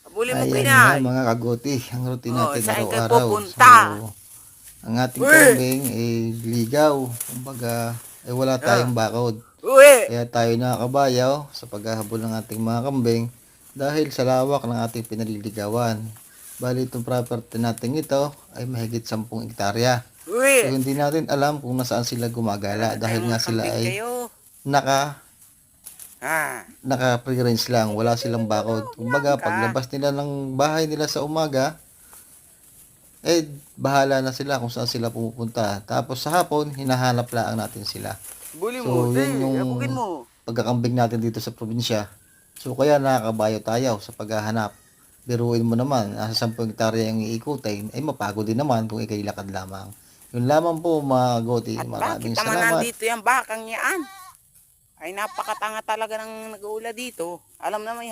Habulin mo Ayan nga pinay. mga kagoti, ang routine Oh, natin saan kayo araw-araw. So, pupunta? ang ating Uy! kambing ay ligaw. Kumbaga, ay wala Ah, tayong bakod. uwi! Kaya tayo nakakabayaw sa paghahabol ng ating mga kambing dahil sa lawak ng ating pinaliligawan. Bali itong property natin ito ay mahigit 10 hektarya. So Uwi! hindi natin alam kung nasaan sila gumagala Marami dahil tayong nga mga sila kambing ay kayo. naka Ah, free range lang, wala silang bakod. yan Kumbaga ka. paglabas nila ng bahay nila sa umaga, eh bahala na sila kung saan sila pumupunta. Tapos sa hapon, hinahanap lang natin sila. Bully mo, So yun te. yung Abugin mo. pagkakambing natin dito sa probinsya. So kaya nakakabayo tayo sa paghahanap. Biruin mo naman, nasa 10 hektarya yung iikutin, ay mapagod din naman kung ikay lakad lamang. Yun lamang po mga goti, At bakit maraming naman salamat. nandito yung bakang yan? Ay napakatanga talaga ng nag-uula dito. Alam na may